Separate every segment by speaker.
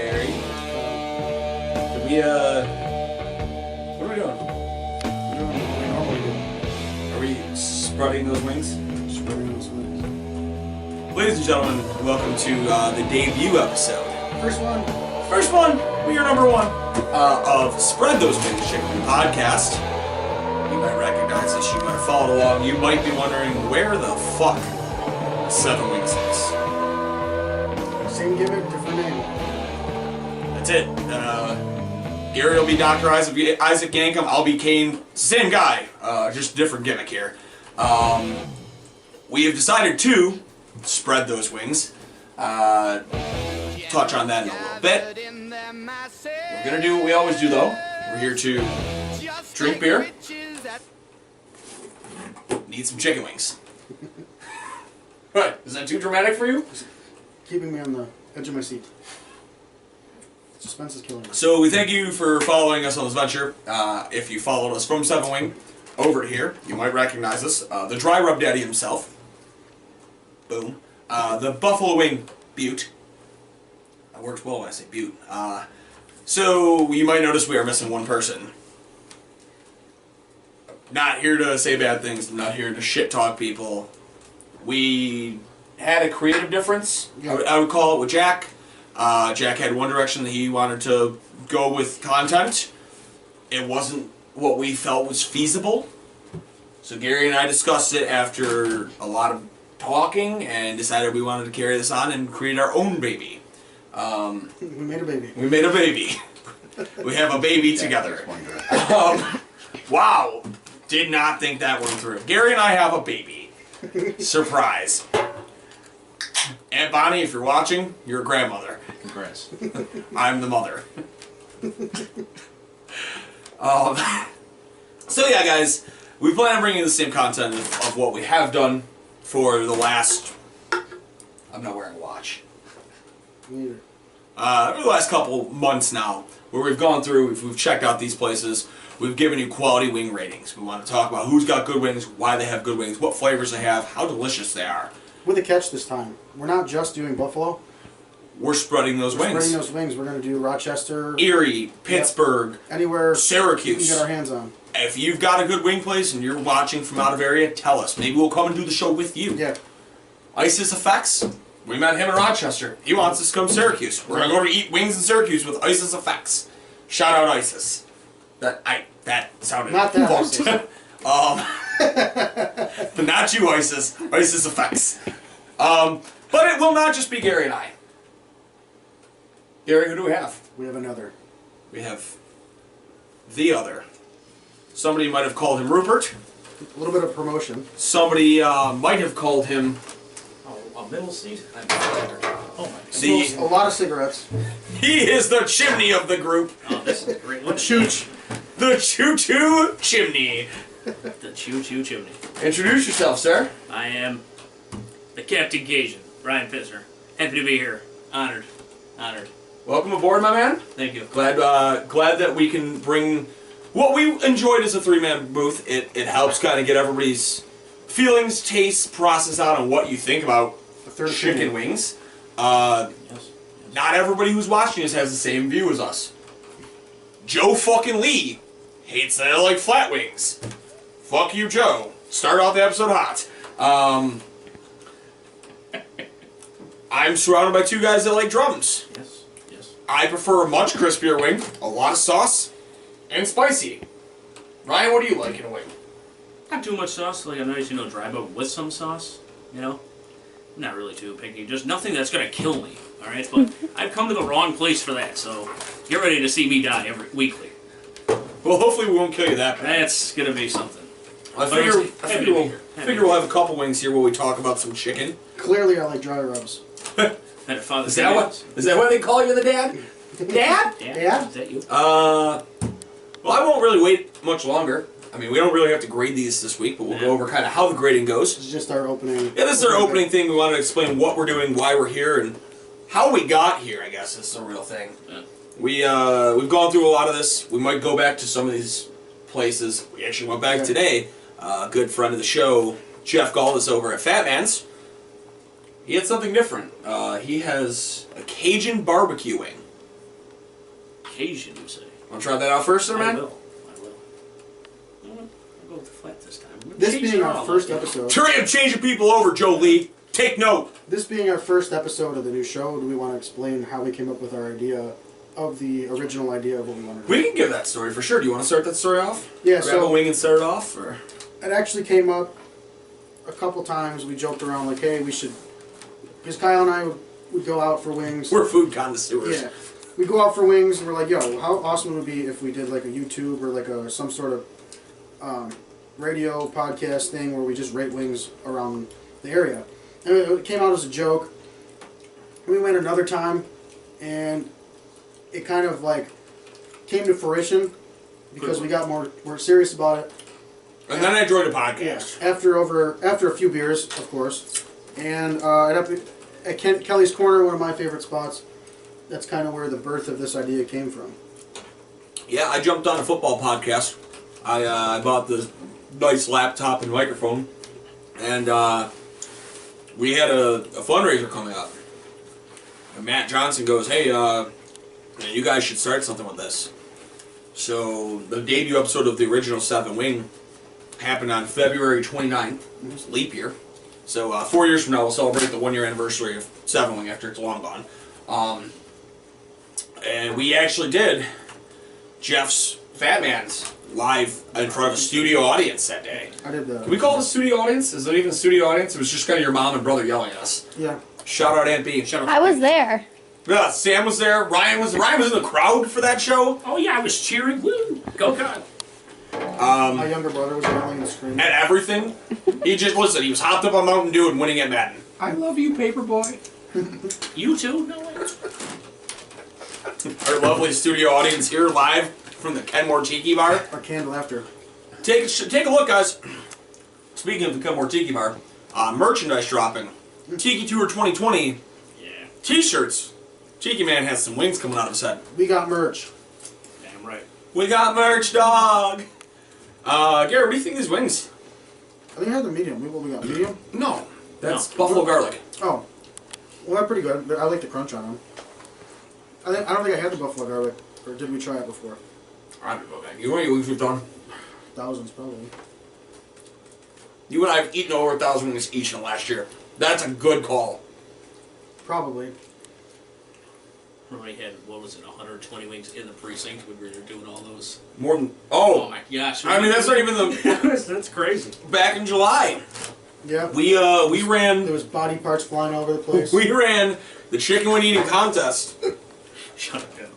Speaker 1: Gary. Can we, what are we doing?
Speaker 2: We're doing what we normally do.
Speaker 1: Are we spreading those wings?
Speaker 2: Spreading those wings.
Speaker 1: Ladies and gentlemen, welcome to the debut episode.
Speaker 2: First one.
Speaker 1: First one, we are number one of Spread Those Wings Chicken Podcast. You might recognize this, you might have followed along. You might be wondering where the fuck Seven Wings is.
Speaker 2: Same gimmick, different name.
Speaker 1: That's it. Gary will be Dr. Isaac Yankum. I'll be Kane. Same guy, just different gimmick here. We have decided to spread those wings. Touch on that in a little bit. We're gonna do what we always do though. We're here to drink beer, need some chicken wings. What? Is that too dramatic for you?
Speaker 2: Keeping me on the edge of my seat. Suspense is killing me.
Speaker 1: So we thank you for following us on this venture. If you followed us from Seven Wing over to here, you might recognize us. The Dry Rub Daddy himself. Boom. The Buffalo Wing Butte. That works well when I say Butte. So you might notice we are missing one person. Not here to say bad things. I'm not here to shit talk people. We had a creative difference, I would call it, with Jack. Jack had one direction that he wanted to go with content. It wasn't what we felt was feasible. So Gary and I discussed it after a lot of talking and decided we wanted to carry this on and create our own baby.
Speaker 2: We made a baby.
Speaker 1: We made a baby. We have a baby together. Wow. Did not think that one through. Gary and I have a baby. Surprise. Aunt Bonnie, if you're watching, you're a grandmother.
Speaker 3: Congrats.
Speaker 1: I'm the mother. So yeah, guys, we plan on bringing the same content of what we have done for the last... I'm not wearing a watch.
Speaker 2: Me
Speaker 1: For the last couple months now, where we've gone through, we've checked out these places, we've given you quality wing ratings. We want to talk about who's got good wings, why they have good wings, what flavors they have, how delicious they are.
Speaker 2: With a catch this time. We're not just doing Buffalo.
Speaker 1: We're spreading those wings.
Speaker 2: Spreading those wings. We're going to do Rochester,
Speaker 1: Erie, Pittsburgh,
Speaker 2: anywhere
Speaker 1: Syracuse.
Speaker 2: we can get our hands on.
Speaker 1: If you've got a good wing place and you're watching from out of area, tell us. Maybe we'll come and do the show with you.
Speaker 2: Yeah.
Speaker 1: Isis Effects. We met him in Rochester. He wants us to come to Syracuse. We're going to go to eat wings in Syracuse with Isis Effects. Shout out Isis. That sounded
Speaker 2: Not that
Speaker 1: fucked. But not you, Isis. Isis Effects. But it will not just be Gary and I. Gary, who do we have?
Speaker 2: We have another.
Speaker 1: We have the other. Somebody might have called him Rupert.
Speaker 2: A little bit of promotion.
Speaker 1: Somebody might have called him...
Speaker 3: Oh, a middle seat? Oh my
Speaker 2: Smokes a lot of cigarettes.
Speaker 1: He is the chimney of the group.
Speaker 3: Oh, this is a great one.
Speaker 1: The choo-choo chimney.
Speaker 3: The choo-choo chimney.
Speaker 1: Introduce yourself, sir.
Speaker 3: I am the Captain Cajun, Brian Pistner. Happy to be here. Honored. Honored.
Speaker 1: Welcome aboard, my man.
Speaker 3: Thank you.
Speaker 1: Glad that we can bring what we enjoyed as a three-man booth. It helps kind of get everybody's feelings, tastes, process out on what you think about chicken wings.
Speaker 3: Yes.
Speaker 1: Not everybody who's watching us has the same view as us. Joe fucking Lee hates that I like flat wings. Fuck you, Joe. Start off the episode hot. I'm surrounded by two guys that like drums.
Speaker 3: Yes. Yes.
Speaker 1: I prefer a much crispier wing, a lot of sauce, and spicy. Ryan, what do you like in a wing?
Speaker 3: Not too much sauce. Like a nice, dry but with some sauce. Not really too picky. Just nothing that's gonna kill me. All right, but I've come to the wrong place for that. So get ready to see me die weekly.
Speaker 1: Well, hopefully we won't kill you that bad.
Speaker 3: That's gonna be something.
Speaker 1: I figure we'll have a couple wings here where we talk about some chicken.
Speaker 2: Clearly I like dry rubs.
Speaker 1: Is that why they call you the dad? Dad?
Speaker 2: Dad?
Speaker 3: Is that you?
Speaker 1: Well, I won't really wait much longer. I mean, we don't really have to grade these this week, but we'll go over kind of how the grading goes.
Speaker 2: This is just our opening.
Speaker 1: Yeah, this is our opening thing. We want to explain what we're doing, why we're here, and how we got here, I guess, is the real thing. Yeah. We've gone through a lot of this. We might go back to some of these places. We actually went back today. A good friend of the show, Jeff Galdis over at Fat Man's. He had something different. He has a Cajun barbecue wing.
Speaker 3: Cajun, you say?
Speaker 1: Want to try that out first, sir,
Speaker 3: I
Speaker 1: man?
Speaker 3: will. I'll go with the flat this time.
Speaker 2: This being our first episode.
Speaker 1: Hurry up, changing people over, Joe Lee. Take note.
Speaker 2: This being our first episode of the new show, do we want to explain how we came up with our idea of the original idea of what we wanted to do?
Speaker 1: We can give that story for sure. Do you want to start that story off?
Speaker 2: Yeah,
Speaker 1: Grab a wing and start it off? Or?
Speaker 2: It actually came up a couple times. We joked around like, hey, we should... Because Kyle and I would go out for wings.
Speaker 1: We're food connoisseurs.
Speaker 2: Yeah. We go out for wings and we're like, yo, how awesome would it be if we did like a YouTube or like some sort of radio podcast thing where we just rate wings around the area. And it came out as a joke. We went another time and it kind of like came to fruition because we got more serious about it.
Speaker 1: And then I joined a podcast.
Speaker 2: After a few beers, of course. And up at Kelly's Corner, one of my favorite spots. That's kind of where the birth of this idea came from.
Speaker 1: Yeah, I jumped on a football podcast. I bought the nice laptop and microphone, and we had a fundraiser coming up. And Matt Johnson goes, hey, you guys should start something with this. So the debut episode of the original 7 Wing happened on February 29th. It's leap year. So 4 years from now, we'll celebrate the 1 year anniversary of 7 Wing after it's long gone. And we actually did Jeff's Fat Man's live in front of a studio audience that day.
Speaker 2: I did the...
Speaker 1: Can we call it a studio audience? Is it even a studio audience? It was just kind of your mom and brother yelling at us.
Speaker 2: Yeah.
Speaker 1: Shout out Aunt B. Shout out
Speaker 4: I was there.
Speaker 1: Yeah, Sam was there. Ryan was in the crowd for that show.
Speaker 3: Oh yeah, I was cheering. Woo! Go God!
Speaker 2: My younger brother was yelling and screaming.
Speaker 1: At everything. He was hopped up on Mountain Dew and winning at Madden.
Speaker 5: I love you, Paperboy.
Speaker 3: You too? No way.
Speaker 1: Our lovely studio audience here live from the Kenmore Tiki Bar.
Speaker 2: Our canned laughter.
Speaker 1: Take a look, guys. Speaking of the Kenmore Tiki Bar, merchandise dropping. Tiki Tour 2020
Speaker 3: Yeah.
Speaker 1: T-shirts. Tiki Man has some wings coming out of his head.
Speaker 2: We got merch.
Speaker 3: Damn right.
Speaker 1: We got merch, dog. Gary, what do you think of these wings?
Speaker 2: I think I had the medium. What we got? Medium?
Speaker 1: No, that's
Speaker 3: No.
Speaker 1: buffalo garlic.
Speaker 2: Oh. Well, they're pretty good. I like the crunch on them. I don't think I had the buffalo garlic. Or did we try it before?
Speaker 1: I don't know, man. You know how many wings we've done?
Speaker 2: Thousands, probably.
Speaker 1: You and I have eaten over 1,000 wings each in the last year. That's a good call.
Speaker 2: Probably.
Speaker 3: We had, what was it, 120 wings in the precinct when we were doing all those.
Speaker 1: More than...
Speaker 3: Oh
Speaker 1: Oh,
Speaker 3: my gosh.
Speaker 1: I mean, that's not even the...
Speaker 3: That's crazy.
Speaker 1: Back in July,
Speaker 2: Yeah.
Speaker 1: we ran...
Speaker 2: There was body parts flying all over the place.
Speaker 1: We ran the chicken wing eating contest.
Speaker 3: Shut up, Deb.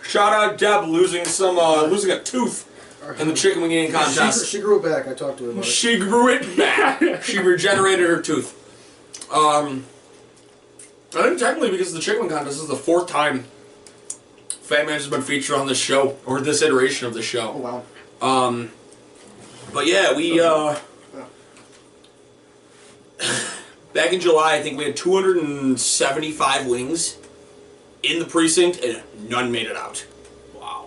Speaker 1: Shout out Deb losing a tooth in the chicken wing eating contest.
Speaker 2: She grew it back. I talked to her about it.
Speaker 1: She grew it back. She regenerated her tooth. I think technically because the chicken wing contest is the 4th time Fat Man has been featured on this show, or this iteration of the
Speaker 2: Oh,
Speaker 1: show.
Speaker 2: wow.
Speaker 1: But yeah, we back in July, I think we had 275 wings in the precinct, and none made it out.
Speaker 3: Wow.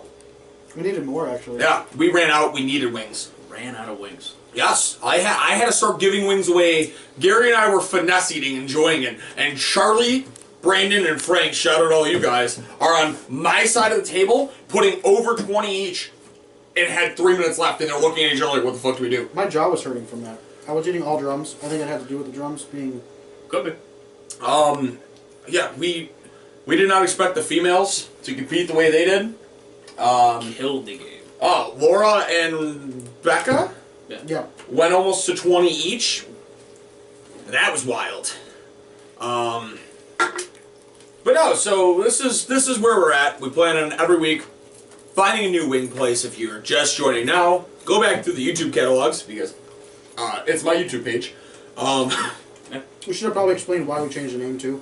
Speaker 2: We needed more, actually.
Speaker 1: Yeah, we ran out. We needed wings.
Speaker 3: Ran out of wings.
Speaker 1: Yes, I had to start giving wings away. Gary and I were finesse eating, enjoying it, and Charlie, Brandon, and Frank, shout out all you guys, are on my side of the table, putting over 20 each, and had 3 minutes left, and they're looking at each other like, what the fuck do we do?
Speaker 2: My jaw was hurting from that. I was eating all drums. I think it had to do with the drums being...
Speaker 3: Could be.
Speaker 1: Yeah, we did not expect the females to compete the way they did.
Speaker 3: Killed the game.
Speaker 1: Oh, Laura and Becca
Speaker 2: Yeah.
Speaker 1: went almost to 20 each. That was wild. But no, so this is where we're at. We plan on every week finding a new wing place. If you're just joining now, go back through the YouTube catalogs because it's my YouTube page.
Speaker 2: We should have probably explained why we changed the name, too.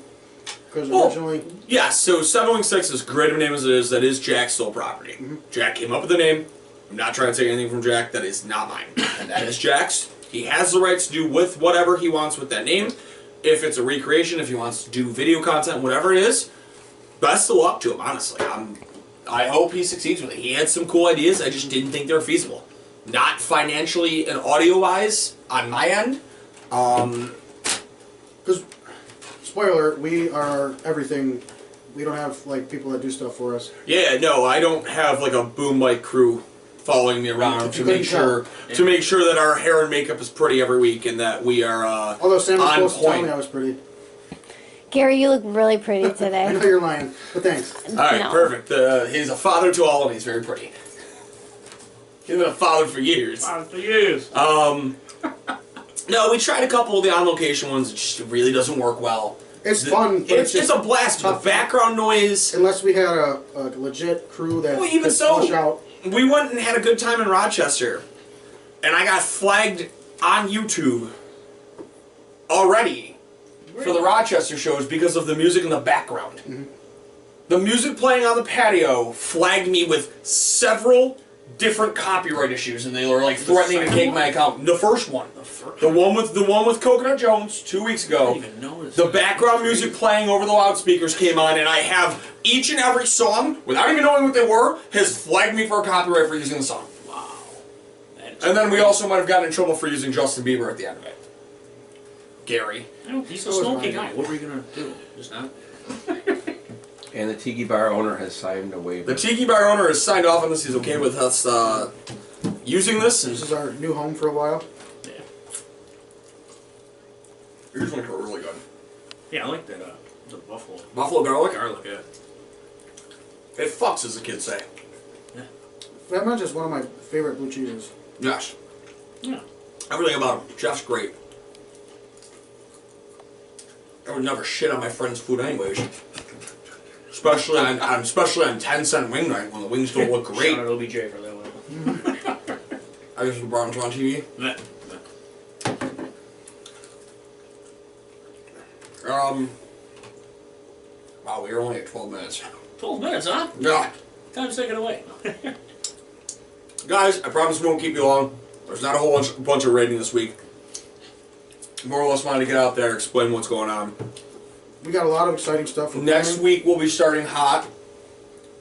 Speaker 2: Because
Speaker 1: Well,
Speaker 2: originally...
Speaker 1: Yeah, so 716, as great of a name as it is, that is Jack's sole property. Jack came up with the name. I'm not trying to take anything from Jack. That is not mine. That is Jack's. He has the rights to do with whatever he wants with that name. If it's a recreation, if he wants to do video content, whatever it is, best of luck to him, honestly. I hope he succeeds with it. He had some cool ideas. I just didn't think they were feasible. Not financially and audio-wise on my end.
Speaker 2: Because, spoiler, we are everything We don't have like people that do stuff for us.
Speaker 1: Yeah, no, I don't have like a boom mic crew following me around to make sure that our hair and makeup is pretty every week and that we are
Speaker 2: Although Sam was
Speaker 1: on
Speaker 2: supposed to tell me
Speaker 1: point.
Speaker 2: I was pretty.
Speaker 4: Gary, you look really pretty
Speaker 2: I
Speaker 4: today.
Speaker 2: know you're lying, but thanks.
Speaker 1: All right,
Speaker 4: No.
Speaker 1: perfect. He's a father to all, and he's very pretty. He's been a father for years.
Speaker 3: For years.
Speaker 1: No, we tried a couple of the on-location ones. It just really doesn't work well.
Speaker 2: It's fun, but
Speaker 1: It's a blast. The
Speaker 2: tough.
Speaker 1: background noise.
Speaker 2: Unless we had a legit crew that
Speaker 1: Well, even
Speaker 2: could
Speaker 1: so,
Speaker 2: push out.
Speaker 1: we went and had a good time in Rochester, and I got flagged on YouTube already for the Rochester shows because of the music in the background.
Speaker 2: Mm-hmm.
Speaker 1: The music playing on the patio flagged me with several different copyright issues, and they were like threatening to take my account. The first one, the one with Coconut Jones 2 weeks ago.
Speaker 3: I didn't even notice
Speaker 1: The
Speaker 3: that.
Speaker 1: background music playing over the loudspeakers came on, and I have each and every song, without even knowing what they were, has flagged me for a copyright for using the song.
Speaker 3: Wow. That is
Speaker 1: And then we
Speaker 3: crazy.
Speaker 1: also might have gotten in trouble for using Justin Bieber at the end of it. Gary.
Speaker 3: He's a
Speaker 2: So was
Speaker 3: smoky
Speaker 2: mine.
Speaker 3: guy. What were you gonna do? Just not.
Speaker 5: And the Tiki Bar owner has signed a waiver.
Speaker 1: The Tiki Bar owner has signed off on this. He's okay with us using this. And
Speaker 2: This is our new home for a while.
Speaker 3: Yeah.
Speaker 1: here's one really good.
Speaker 3: Yeah, I like that. The buffalo
Speaker 1: Buffalo garlic.
Speaker 3: garlic. Yeah.
Speaker 1: It fucks, as the kids say.
Speaker 2: That much is one of my favorite blue cheeses.
Speaker 1: Yes.
Speaker 3: Yeah.
Speaker 1: Everything about him. Jeff's great. I would never shit on my friend's food anyways. Especially on 10-cent wing night when the wings don't look great.
Speaker 3: Shout out OBJ for that one.
Speaker 1: I guess the Browns on TV.
Speaker 3: Yeah.
Speaker 1: Wow, we were only at 12 minutes.
Speaker 3: 12 minutes, huh?
Speaker 1: Yeah.
Speaker 3: Time's taken away.
Speaker 1: Guys, I promise we won't keep you long. There's not a whole bunch of rating this week. More or less wanted to get out there, explain what's going on.
Speaker 2: We got a lot of exciting stuff.
Speaker 1: Next
Speaker 2: coming.
Speaker 1: week we'll be starting hot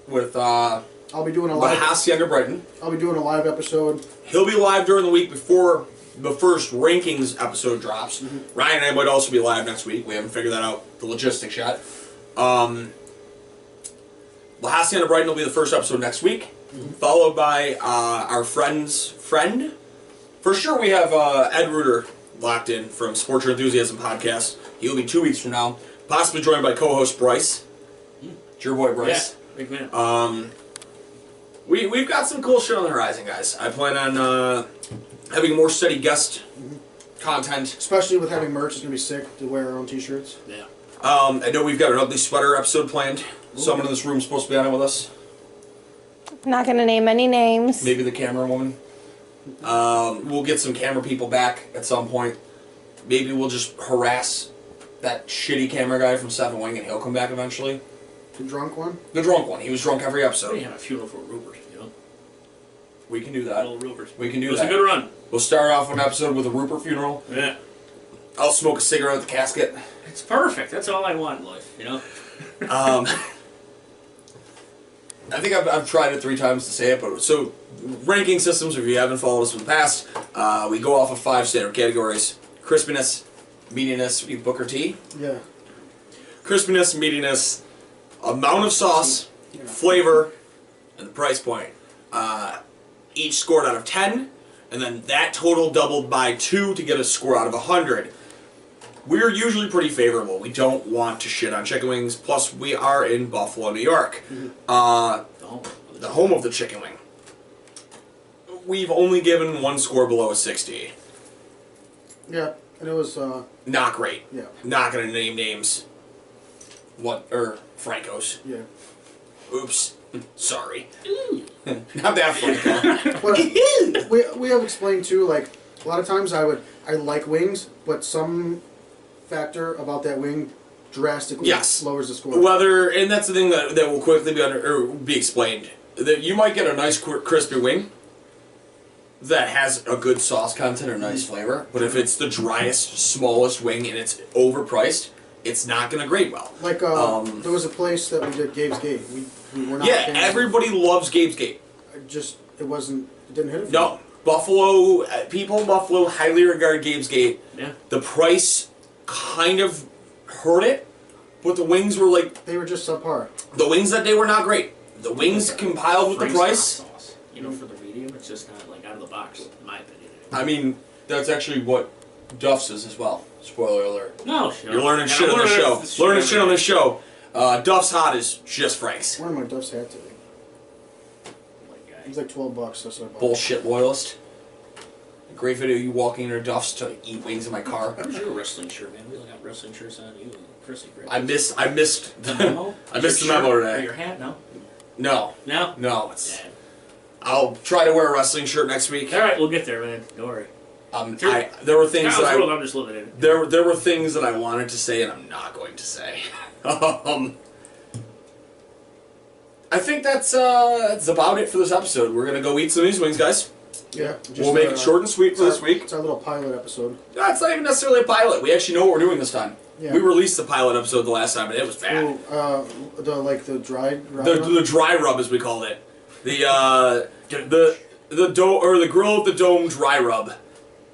Speaker 1: with
Speaker 2: I'll be doing a live.
Speaker 1: Hacienda Brighton.
Speaker 2: I'll be doing a live episode.
Speaker 1: He'll be live during the week before the first rankings episode drops. Ryan and I might also be live next week. We haven't figured that out, the logistics yet. La Hacienda Brighton will be the first episode next week, followed by our friend's friend. For sure, we have Ed Reuter locked in from Sports Your Enthusiasm podcast. He'll be 2 weeks from now, possibly joined by co-host Bryce. It's your boy Bryce.
Speaker 3: Yeah, big man.
Speaker 1: We've got some cool shit on the horizon, guys. I plan on having more steady guest content.
Speaker 2: Especially with having merch, it's gonna be sick to wear our own t-shirts.
Speaker 3: Yeah.
Speaker 1: I know we've got an ugly sweater episode planned. Someone in this room is supposed to be on it with us.
Speaker 4: Not gonna name any names.
Speaker 1: Maybe the camera woman. We'll get some camera people back at some point. Maybe we'll just harass that shitty camera guy from Seven Wing and he'll come back eventually.
Speaker 2: The drunk one.
Speaker 1: The drunk one. He was drunk every
Speaker 3: We
Speaker 1: episode.
Speaker 3: had a funeral for Rupert, you know?
Speaker 1: We can do that.
Speaker 3: Little Rupert.
Speaker 1: We can do
Speaker 3: It was
Speaker 1: that.
Speaker 3: a good run.
Speaker 1: We'll start off an episode with a Rupert funeral.
Speaker 3: Yeah.
Speaker 1: I'll smoke a cigarette at the casket.
Speaker 3: It's perfect. That's all I want in life, you know?
Speaker 1: I think I've tried it 3 times to say it, but so ranking systems, if you haven't followed us in the past, we go off of 5 standard categories: crispiness, meatiness, Booker T,
Speaker 2: Yeah.
Speaker 1: crispiness, meatiness, amount of sauce, flavor, and the price point. Each scored out of 10, and then that total doubled by 2 to get a score out of 100. We're usually pretty favorable. We don't want to shit on chicken wings. Plus, we are in Buffalo, New York, the home of the chicken wing. We've only given 1 score below a 60.
Speaker 2: Yeah, and it was
Speaker 1: Not great.
Speaker 2: yeah,
Speaker 1: Not gonna name names. Franco's.
Speaker 2: yeah.
Speaker 1: Oops. Sorry. Not that Franco.
Speaker 2: But we have explained too. Like a lot of times, I like wings, but some factor about that wing drastically
Speaker 1: Yes.
Speaker 2: lowers the score.
Speaker 1: And that's the thing that will quickly be explained. That you might get a nice crispy wing that has a good sauce content or nice flavor, but if it's the driest, smallest wing and it's overpriced, it's not going to grade well.
Speaker 2: Like there was a place that we did Gabe's Gate. We were not.
Speaker 1: Yeah,
Speaker 2: fans of-
Speaker 1: everybody loves Gabe's Gate.
Speaker 2: It didn't hit it. For
Speaker 1: No,
Speaker 2: me.
Speaker 1: Buffalo, people in Buffalo highly regard Gabe's Gate.
Speaker 3: Yeah.
Speaker 1: The price kind of hurt it, but the wings were like
Speaker 2: They were just subpar.
Speaker 1: the wings that day were not great. The wings compiled with the
Speaker 3: Frank's hot
Speaker 1: price.
Speaker 3: sauce. You know, for the medium, it's just not like out of the box, in my opinion.
Speaker 1: I mean, that's actually what Duff's is as well. Spoiler alert.
Speaker 3: No, shit.
Speaker 1: You're learning shit on this show. Learning shit on this show. Duff's Hot is just Frank's.
Speaker 2: I'm wearing my Duff's hat today. It was like $12. That's what I bought.
Speaker 1: Bullshit loyalist. A great video of you walking into Duff's to eat wings in my car.
Speaker 3: Where's your wrestling shirt, man? We all got wrestling shirts on you. Chrissy,
Speaker 1: I missed
Speaker 3: the memo.
Speaker 1: I missed the memo
Speaker 3: Or
Speaker 1: today.
Speaker 3: your hat? No.
Speaker 1: No.
Speaker 3: No.
Speaker 1: No. It's.
Speaker 3: Yeah.
Speaker 1: I'll try to wear a wrestling shirt next week.
Speaker 3: All right, we'll get there, man. Don't worry.
Speaker 1: There were things that
Speaker 3: I'm just living in it.
Speaker 1: there were things that I wanted to say and I'm not going to say. I think that's about it for this episode. We're gonna go eat some of these wings, guys.
Speaker 2: Yeah.
Speaker 1: We'll make it short and sweet for this week.
Speaker 2: It's our little pilot episode.
Speaker 1: No, it's not even necessarily a pilot. We actually know what we're doing this time.
Speaker 2: Yeah.
Speaker 1: We released the pilot episode the last time, and it was bad.
Speaker 2: Ooh, the dried.
Speaker 1: The dry rub, as we called it, the grill at the dome dry rub.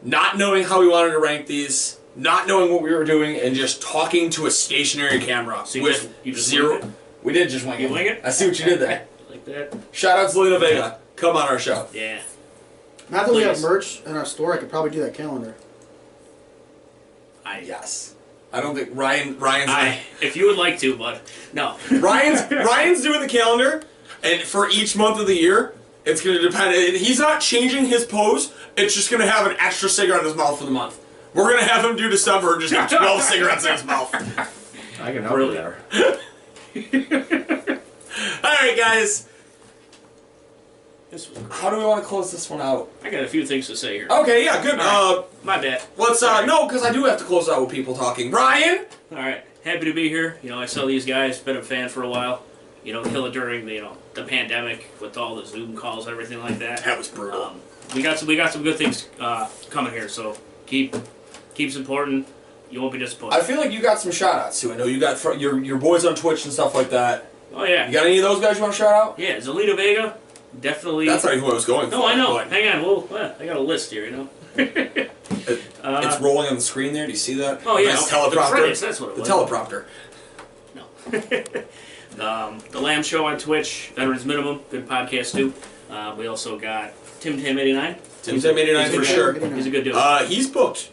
Speaker 1: Not knowing how we wanted to rank these, not knowing what we were doing, and just talking to a stationary camera
Speaker 3: So
Speaker 1: with
Speaker 3: you just
Speaker 1: zero.
Speaker 3: winged it?
Speaker 1: We did just wing it.
Speaker 3: You wing it?
Speaker 1: I see what you did there.
Speaker 3: Like that?
Speaker 1: Shout out to Lena Vega. Come on our show.
Speaker 3: Yeah.
Speaker 2: Now that we have
Speaker 3: Please.
Speaker 2: merch in our store, I could probably do that calendar.
Speaker 1: Yes. I don't think Ryan's
Speaker 3: If you would like to, but no.
Speaker 1: Ryan's doing the calendar, and for each month of the year, it's going to depend. He's not changing his pose. It's just going to have an extra cigarette in his mouth for the month. We're going to have him do December and just have 12 cigarettes in his mouth.
Speaker 5: I can help you there.
Speaker 1: All right, guys.
Speaker 3: This was great.
Speaker 1: How do we want to close this one out?
Speaker 3: I got a few things to say here.
Speaker 1: Okay, yeah, good.
Speaker 3: All right. My bad.
Speaker 1: Let's no, because I do have to close out with people talking. Ryan.
Speaker 3: All right. Happy to be here. You know, I saw these guys. Been a fan for a while. You know, kill it during the pandemic with all the Zoom calls and everything like that.
Speaker 1: That was brutal.
Speaker 3: We got some good things coming here. So keep supporting. You won't be disappointed.
Speaker 1: I feel like you got some shout outs too. I know you got your boys on Twitch and stuff like that.
Speaker 3: Oh yeah.
Speaker 1: You got any of those guys you want to shout out?
Speaker 3: Yeah, Zelita Vega. Definitely.
Speaker 1: That's not even who I was going for.
Speaker 3: No, I know.
Speaker 1: But
Speaker 3: Hang on. I got a list here. You know.
Speaker 1: it's rolling on the screen there. Do you see that?
Speaker 3: Oh yeah.
Speaker 1: Nice
Speaker 3: Okay. The
Speaker 1: teleprompter.
Speaker 3: credits, that's what it
Speaker 1: The
Speaker 3: was.
Speaker 1: teleprompter.
Speaker 3: No. The Lamb Show on Twitch, Veterans Minimum, good podcast too. We also got Tim Tam 89.
Speaker 1: Tim Tam 89 for sure.
Speaker 3: He's a good dude.
Speaker 1: He's booked,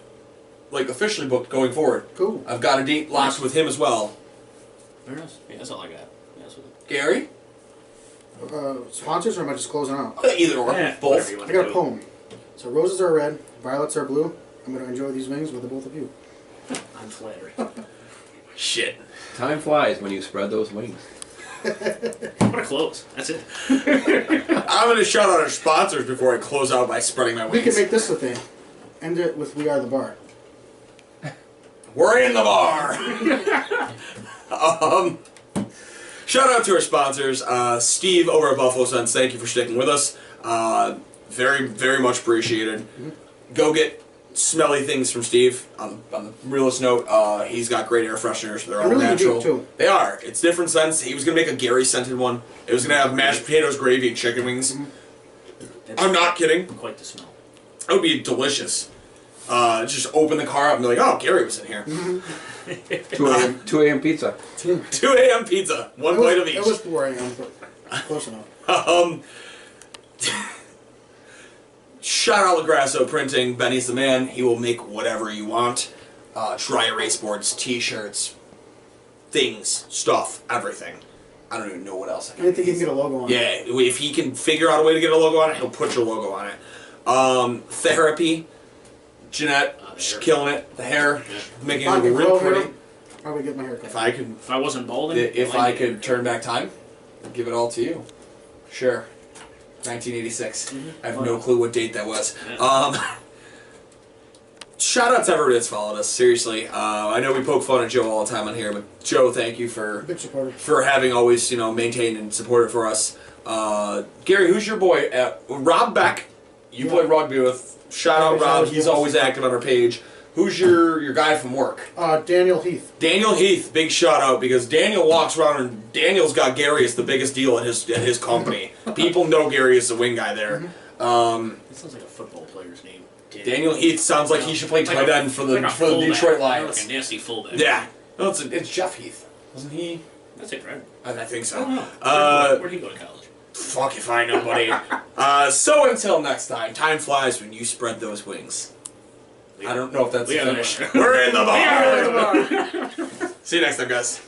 Speaker 1: like officially booked going forward.
Speaker 2: Cool.
Speaker 1: I've got a date locked with him as well.
Speaker 3: Very nice. Yeah, that's all I got. That's what
Speaker 1: Gary?
Speaker 2: Sponsors, or am I just closing out?
Speaker 1: Either or.
Speaker 3: whatever
Speaker 1: Both.
Speaker 3: you want
Speaker 2: I
Speaker 3: to
Speaker 2: got
Speaker 3: do.
Speaker 2: a poem. So roses are red, violets are blue. I'm going to enjoy these wings with the both of you.
Speaker 3: I'm flattered.
Speaker 1: Shit.
Speaker 5: Time flies when you spread those wings.
Speaker 3: What a close. That's it.
Speaker 1: I'm going to shout out our sponsors before I close out by spreading my
Speaker 2: We
Speaker 1: wings.
Speaker 2: can make this the thing. End it with "We Are the Bar."
Speaker 1: We're in the bar. Shout out to our sponsors, Steve over at Buffalo Suns. Thank you for sticking with us. Very, very much appreciated. Go get smelly things from Steve. On the realest note, he's got great air fresheners. They're all
Speaker 2: really
Speaker 1: natural.
Speaker 2: unique, too.
Speaker 1: They are. It's different scents. He was gonna make a Gary scented one. It was gonna have mashed potatoes, gravy, and chicken wings.
Speaker 3: That's
Speaker 1: I'm not kidding.
Speaker 3: quite the smell.
Speaker 1: That would be delicious. Just open the car up and be like, oh, Gary was in here.
Speaker 5: 2 a.m. pizza.
Speaker 1: 2 a.m. pizza, one bite of each.
Speaker 2: It was 4 a.m., but close enough.
Speaker 1: Shout out Lagrasso Printing. Benny's the man. He will make whatever you want. Dry erase boards, t-shirts, things, stuff, everything. I don't even know what else I can.
Speaker 2: Anything you can get a logo on.
Speaker 1: Yeah, if he can figure out a way to get a logo on it, he'll put your logo on it. Therapy. Jeanette, she's killing it. The hair, making it look real pretty.
Speaker 2: Probably get my hair cut.
Speaker 1: If I could,
Speaker 3: If I wasn't balding,
Speaker 1: if I could turn back time, I'd give it all to you. Sure. 1986. I have no clue what date that was. Shout out to everybody that's followed us. Seriously, I know we poke fun at Joe all the time on here, but Joe, thank you
Speaker 2: Big supporter.
Speaker 1: for having always maintained and supported for us. Gary, who's your boy? Rob Beck. You play rugby with. Shout out Rob. He's always active on our page. Who's your guy from work?
Speaker 2: Daniel Heath.
Speaker 1: Daniel Heath, big shout out because Daniel walks around and Daniel's got Gary as the biggest deal at his company. People know Gary is the wing guy there.
Speaker 3: It sounds like a football player's name.
Speaker 1: Daniel Heath sounds like he should play tight end for the
Speaker 3: fullback.
Speaker 1: Detroit
Speaker 3: Like
Speaker 1: Lions.
Speaker 3: a nasty fullback.
Speaker 1: Yeah, no, it's Jeff Heath. Wasn't he?
Speaker 3: That's incredible.
Speaker 1: I think so.
Speaker 3: I don't know. Where'd he go to college?
Speaker 1: Fuck if I know, buddy. So until next time flies when you spread those wings. I don't know if that's
Speaker 3: We
Speaker 1: the
Speaker 3: have
Speaker 1: thing.
Speaker 3: an issue.
Speaker 1: We're in the bar!
Speaker 2: We're in the bar.
Speaker 1: See you next time, guys.